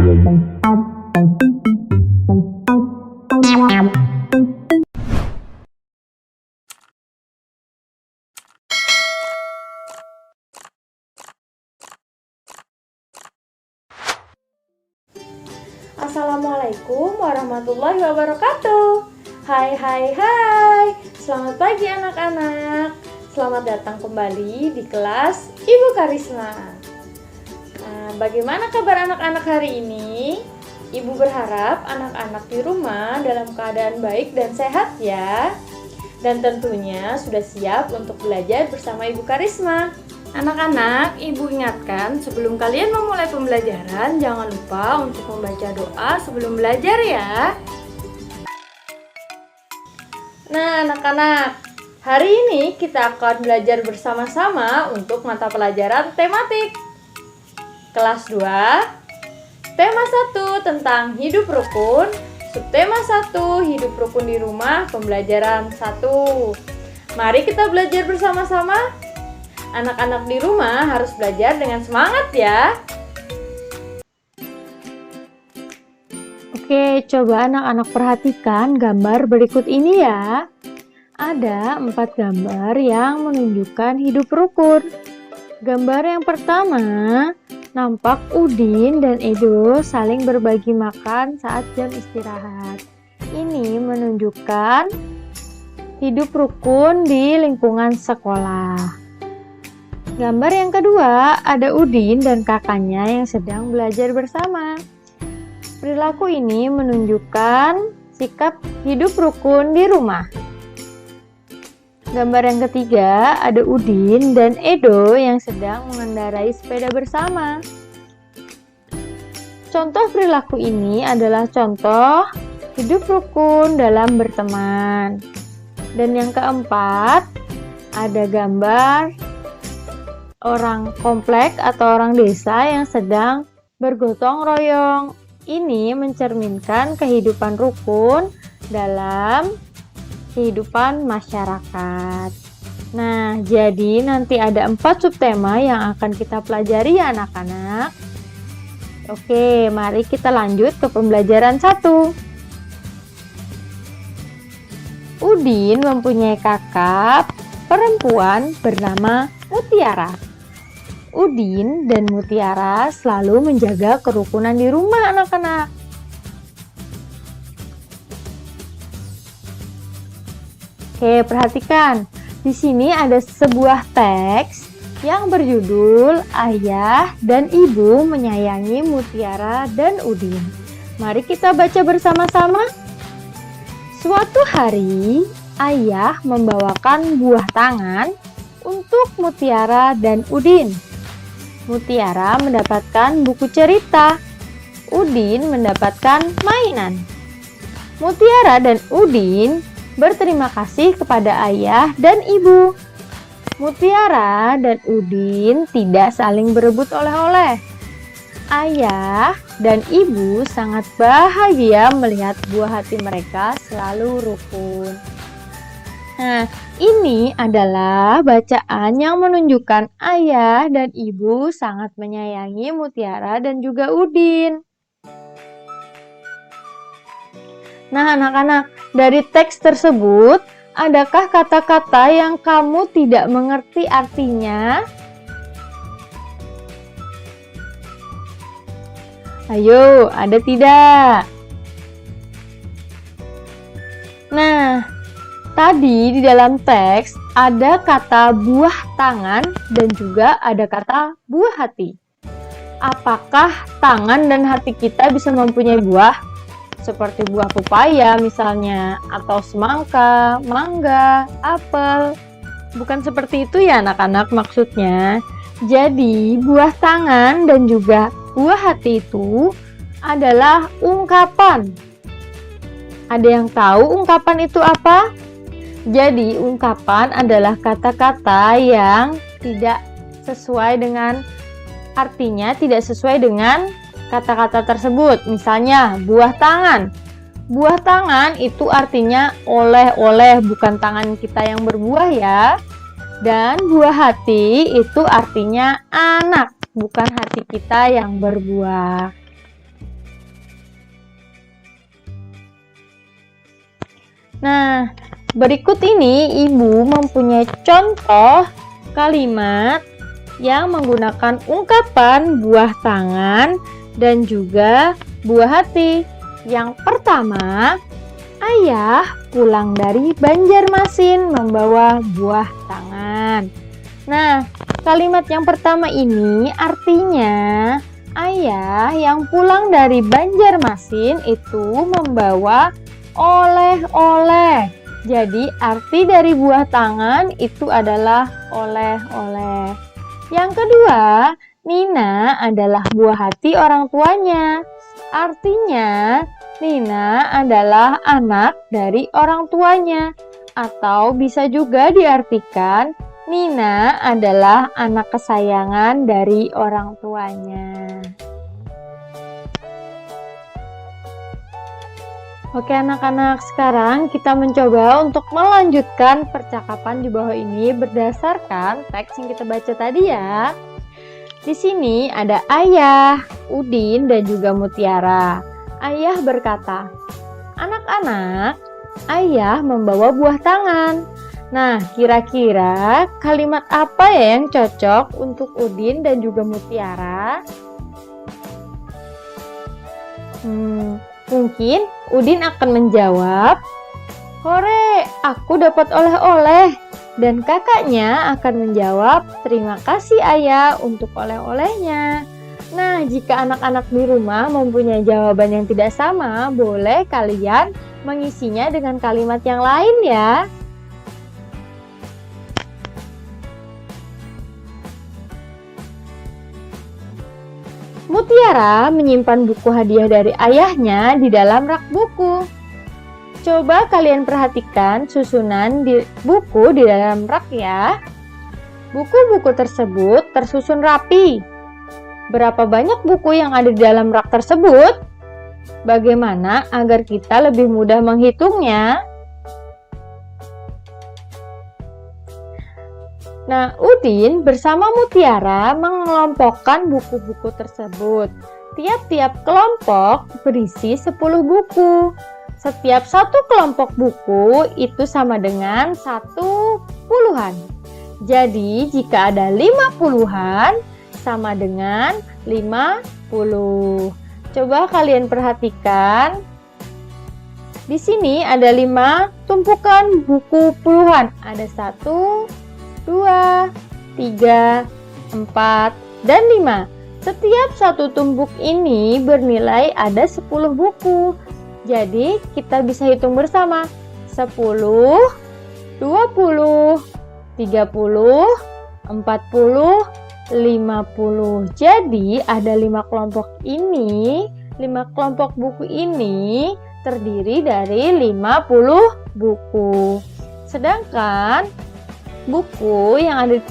Assalamualaikum warahmatullahi wabarakatuh. Hai hai hai. Selamat pagi anak-anak. Selamat datang kembali di kelas Ibu Karisma. Bagaimana kabar anak-anak hari ini? Ibu berharap anak-anak di rumah dalam keadaan baik dan sehat ya. Dan tentunya sudah siap untuk belajar bersama Ibu Karisma. Anak-anak, Ibu ingatkan sebelum kalian memulai pembelajaran, jangan lupa untuk membaca doa sebelum belajar ya. Nah anak-anak, hari ini kita akan belajar bersama-sama untuk mata pelajaran tematik. Kelas 2, tema 1 tentang hidup rukun, subtema 1 hidup rukun di rumah, pembelajaran 1. Mari kita belajar bersama-sama. Anak-anak di rumah harus belajar dengan semangat ya. Oke, coba anak-anak perhatikan gambar berikut ini ya. Ada 4 gambar yang menunjukkan hidup rukun. Gambar yang pertama, nampak Udin dan Edo saling berbagi makan saat jam istirahat. Ini menunjukkan hidup rukun di lingkungan sekolah. Gambar yang kedua, ada Udin dan kakaknya yang sedang belajar bersama. Perilaku ini menunjukkan sikap hidup rukun di rumah. Gambar yang ketiga, ada Udin dan Edo yang sedang mengendarai sepeda bersama. Contoh perilaku ini adalah contoh hidup rukun dalam berteman. Dan yang keempat, ada gambar orang komplek atau orang desa yang sedang bergotong royong. Ini mencerminkan kehidupan rukun dalam kehidupan masyarakat. Nah, jadi nanti ada 4 subtema yang akan kita pelajari ya anak-anak. Oke, mari kita lanjut ke pembelajaran 1. Udin mempunyai kakak perempuan bernama Mutiara. Udin dan Mutiara selalu menjaga kerukunan di rumah anak-anak. Oke, perhatikan. Di sini ada sebuah teks yang berjudul Ayah dan Ibu Menyayangi Mutiara dan Udin. Mari kita baca bersama-sama. Suatu hari, ayah membawakan buah tangan untuk Mutiara dan Udin. Mutiara mendapatkan buku cerita. Udin mendapatkan mainan. Mutiara dan Udin berterima kasih kepada ayah dan ibu. Mutiara dan Udin tidak saling berebut oleh-oleh. Ayah dan ibu sangat bahagia melihat buah hati mereka selalu rukun. Nah, ini adalah bacaan yang menunjukkan ayah dan ibu sangat menyayangi Mutiara dan juga Udin. Nah, anak-anak, dari teks tersebut, adakah kata-kata yang kamu tidak mengerti artinya? Ayo, ada tidak? Nah, tadi di dalam teks ada kata buah tangan dan juga ada kata buah hati. Apakah tangan dan hati kita bisa mempunyai buah? Seperti buah pepaya misalnya, atau semangka, mangga, apel. Bukan seperti itu ya anak-anak maksudnya. Jadi buah tangan dan juga buah hati itu adalah ungkapan. Ada yang tahu ungkapan itu apa? Jadi ungkapan adalah kata-kata yang tidak sesuai dengan artinya, tidak sesuai dengan kata-kata tersebut. Misalnya buah tangan. Buah tangan itu artinya oleh-oleh, bukan tangan kita yang berbuah ya. Dan buah hati itu artinya anak, bukan hati kita yang berbuah. Nah, berikut ini Ibu mempunyai contoh kalimat yang menggunakan ungkapan buah tangan dan juga buah hati. Yang pertama, ayah pulang dari Banjarmasin membawa buah tangan. Nah, kalimat yang pertama ini artinya ayah yang pulang dari Banjarmasin itu membawa oleh-oleh. Jadi arti dari buah tangan itu adalah oleh-oleh. Yang kedua, Nina adalah buah hati orang tuanya. Artinya, Nina adalah anak dari orang tuanya. Atau bisa juga diartikan, Nina adalah anak kesayangan dari orang tuanya. Oke anak-anak, sekarang kita mencoba untuk melanjutkan percakapan di bawah ini berdasarkan teks yang kita baca tadi ya. Di sini ada Ayah, Udin, dan juga Mutiara. Ayah berkata, "Anak-anak, Ayah membawa buah tangan." Nah, kira-kira kalimat apa ya yang cocok untuk Udin dan juga Mutiara? Mungkin Udin akan menjawab, "Hore, aku dapat oleh-oleh." Dan kakaknya akan menjawab, "Terima kasih ayah untuk oleh-olehnya." Nah, jika anak-anak di rumah mempunyai jawaban yang tidak sama, boleh kalian mengisinya dengan kalimat yang lain ya. Mutiara menyimpan buku hadiah dari ayahnya di dalam rak buku. Coba kalian perhatikan susunan buku di dalam rak ya. Buku-buku tersebut tersusun rapi. Berapa banyak buku yang ada di dalam rak tersebut? Bagaimana agar kita lebih mudah menghitungnya? Nah, Udin bersama Mutiara mengelompokkan buku-buku tersebut. Tiap-tiap kelompok berisi 10 buku. Setiap satu kelompok buku itu sama dengan 1 puluhan. Jadi, jika ada 5 puluhan, sama dengan 50. Coba kalian perhatikan. Di sini ada 5 tumpukan buku puluhan. Ada 1, 2, 3, 4, dan 5. Setiap satu tumpuk ini bernilai ada 10 buku. Jadi kita bisa hitung bersama. 10, 20, 30, 40, 50. Jadi ada 5 kelompok ini. 5 kelompok buku ini terdiri dari 50 buku. Sedangkan buku yang ada di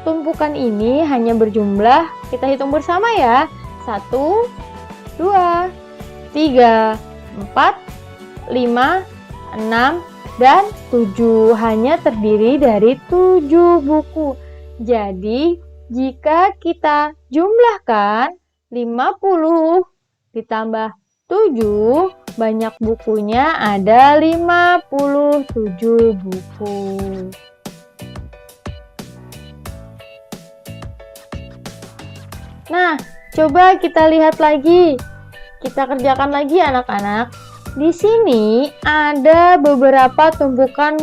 tumpukan ini hanya berjumlah, kita hitung bersama ya, 1, 2, 3, 4, 5, 6, dan 7. Hanya terdiri dari 7 buku. Jadi, jika kita jumlahkan 50 ditambah 7, banyak bukunya ada 57 buku. Nah, coba kita lihat lagi. Kita kerjakan lagi anak-anak. Di sini ada beberapa tumpukan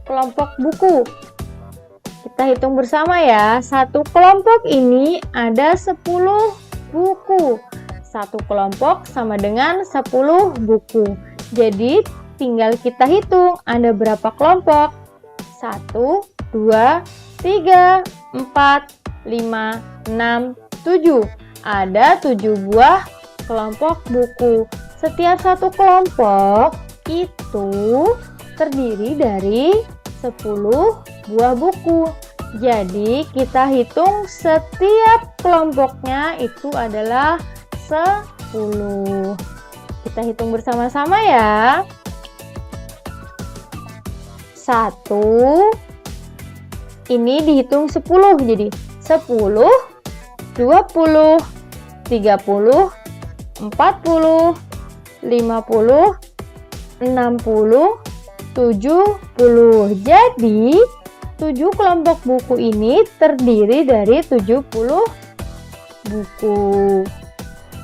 kelompok buku. Kita hitung bersama ya. Satu kelompok ini ada 10 buku. Satu kelompok sama dengan 10 buku. Jadi tinggal kita hitung ada berapa kelompok. 1, 2, 3, 4, 5, 6, 7. Ada 7 buah kelompok buku. Setiap satu kelompok itu terdiri dari 10 buah buku. Jadi kita hitung setiap kelompoknya itu adalah 10. Kita hitung bersama-sama ya. 1. Ini dihitung 10. Jadi 10, 20, 30, 40, 50, 60, 70. Jadi 7 kelompok buku ini terdiri dari 70 buku.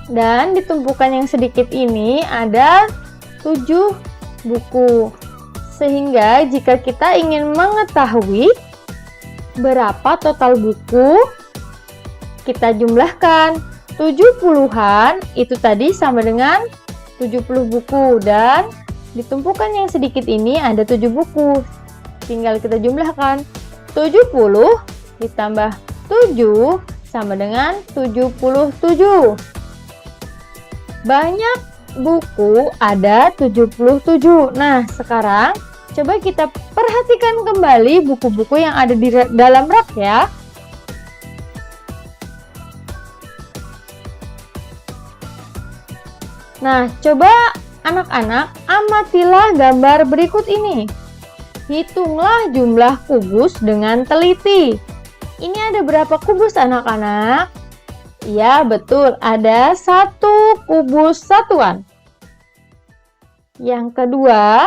Dan di tumpukan yang sedikit ini ada 7 buku. Sehingga jika kita ingin mengetahui berapa total buku, kita jumlahkan 70-an itu tadi sama dengan 70 buku, dan di tumpukan yang sedikit ini ada 7 buku. Tinggal kita jumlahkan 70 ditambah 7 sama dengan 77. Banyak buku ada 77. Nah, sekarang coba kita perhatikan kembali buku-buku yang ada di dalam rak ya. Nah, coba anak-anak amatilah gambar berikut ini. Hitunglah jumlah kubus dengan teliti. Ini ada berapa kubus anak-anak? Iya, betul. Ada 1 kubus satuan. Yang kedua,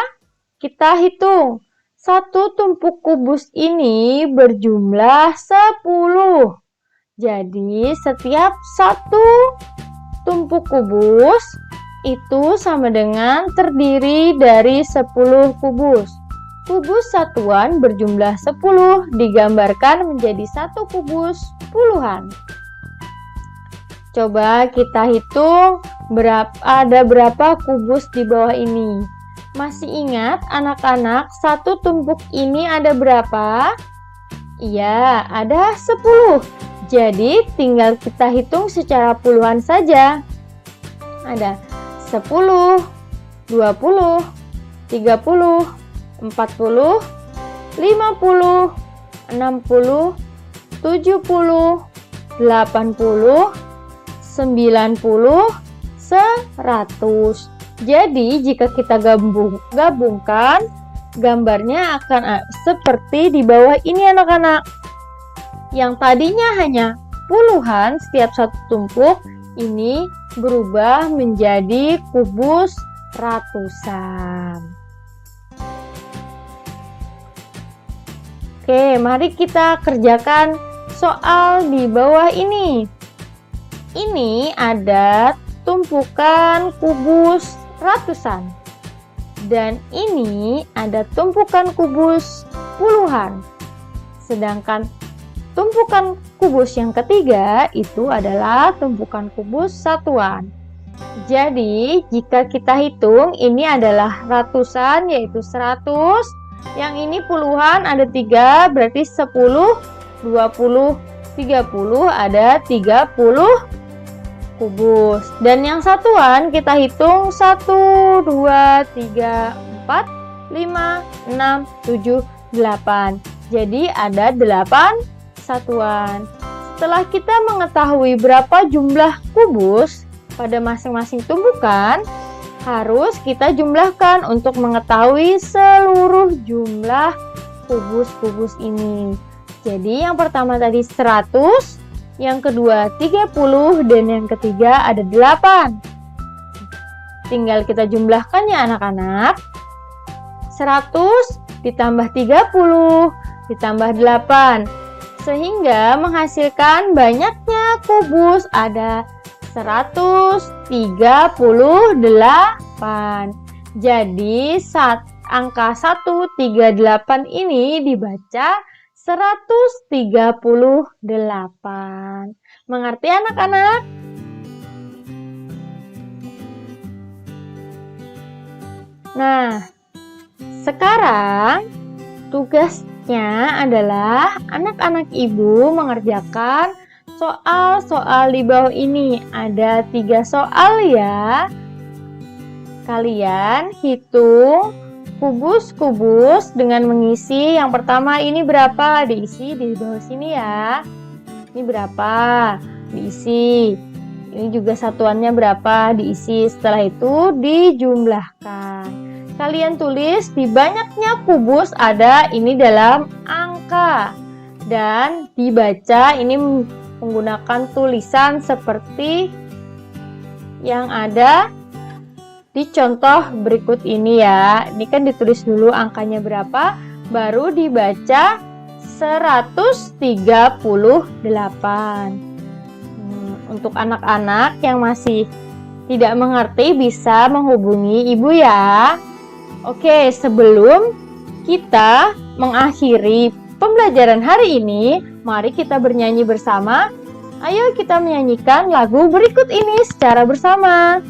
kita hitung. 1 tumpuk kubus ini berjumlah 10. Jadi, setiap 1 tumpuk kubus itu sama dengan terdiri dari 10 kubus. Kubus satuan berjumlah 10 digambarkan menjadi 1 kubus puluhan. Coba kita hitung ada berapa kubus di bawah ini. Masih ingat anak-anak 1 tumpuk ini ada berapa? Iya, ada 10. Jadi tinggal kita hitung secara puluhan saja. Ada 10, 20, 30, 40, 50, 60, 70, 80, 90, 100. Jadi jika kita gabungkan, gambarnya akan seperti di bawah ini anak-anak. Yang tadinya hanya puluhan setiap 1 tumpuk, ini berubah menjadi kubus ratusan. Oke, mari kita kerjakan soal di bawah ini. Ini ada tumpukan kubus ratusan. Dan ini ada tumpukan kubus puluhan. Sedangkan tumpukan kubus yang ketiga itu adalah tumpukan kubus satuan. Jadi, jika kita hitung, ini adalah ratusan, yaitu 100. Yang ini puluhan, ada 3, berarti 10, 20, 30, ada 30 kubus. Dan yang satuan, kita hitung 1, 2, 3, 4, 5, 6, 7, 8. Jadi, ada 8 satuan. Setelah kita mengetahui berapa jumlah kubus pada masing-masing tumpukan, harus kita jumlahkan untuk mengetahui seluruh jumlah kubus-kubus ini. Jadi yang pertama tadi 100, yang kedua 30, dan yang ketiga ada 8. Tinggal kita jumlahkan ya anak-anak. 100 ditambah 30 ditambah 8. Sehingga menghasilkan banyaknya kubus, ada 138. Jadi angka 138 ini dibaca 138. Mengerti anak-anak? Nah, sekarang tugasnya adalah anak-anak ibu mengerjakan soal-soal di bawah ini. Ada 3 soal ya. Kalian hitung kubus-kubus dengan mengisi. Yang pertama ini berapa? Diisi di bawah sini ya. Ini berapa? Diisi. Ini juga satuannya berapa? Diisi. Setelah itu dijumlahkan. Kalian tulis di banyaknya kubus ada ini dalam angka. Dan dibaca ini menggunakan tulisan seperti yang ada di contoh berikut ini ya. Ini kan ditulis dulu angkanya berapa, baru dibaca 138. Untuk anak-anak yang masih tidak mengerti bisa menghubungi ibu ya. Oke, sebelum kita mengakhiri pembelajaran hari ini, mari kita bernyanyi bersama. Ayo kita menyanyikan lagu berikut ini secara bersama.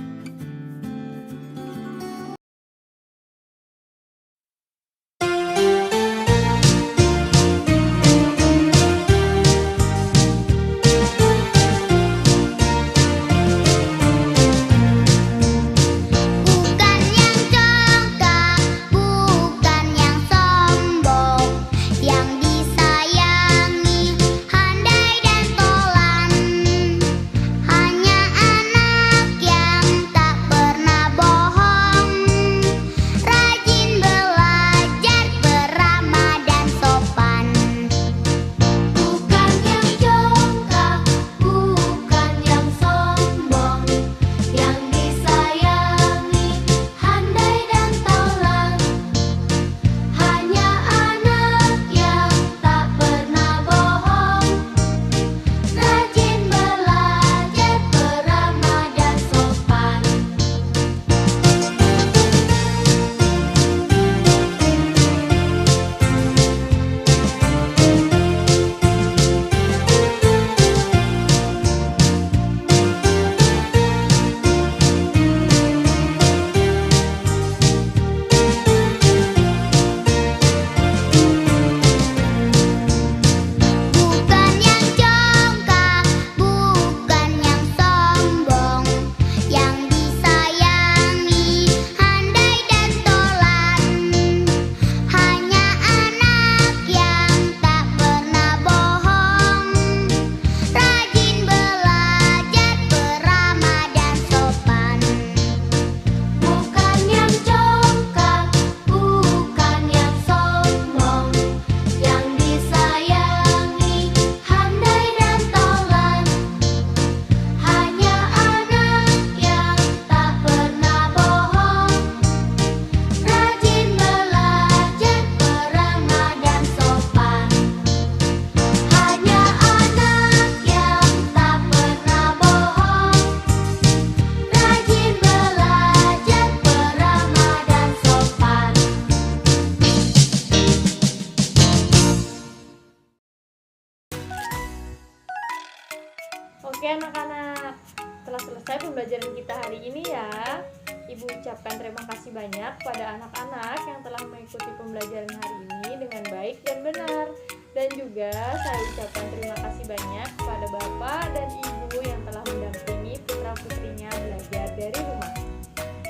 Oke anak-anak, telah selesai pembelajaran kita hari ini ya. Ibu ucapkan terima kasih banyak pada anak-anak yang telah mengikuti pembelajaran hari ini dengan baik dan benar. Dan juga saya ucapkan terima kasih banyak kepada Bapak dan Ibu yang telah mendampingi putra-putrinya belajar dari rumah.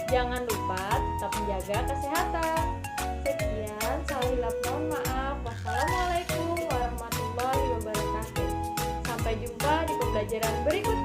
Jangan lupa tetap menjaga kesehatan. Sekian, saya hilap mohon maaf. Wassalamualaikum warahmatullahi wabarakatuh. Sampai jumpa di pembelajaran berikutnya.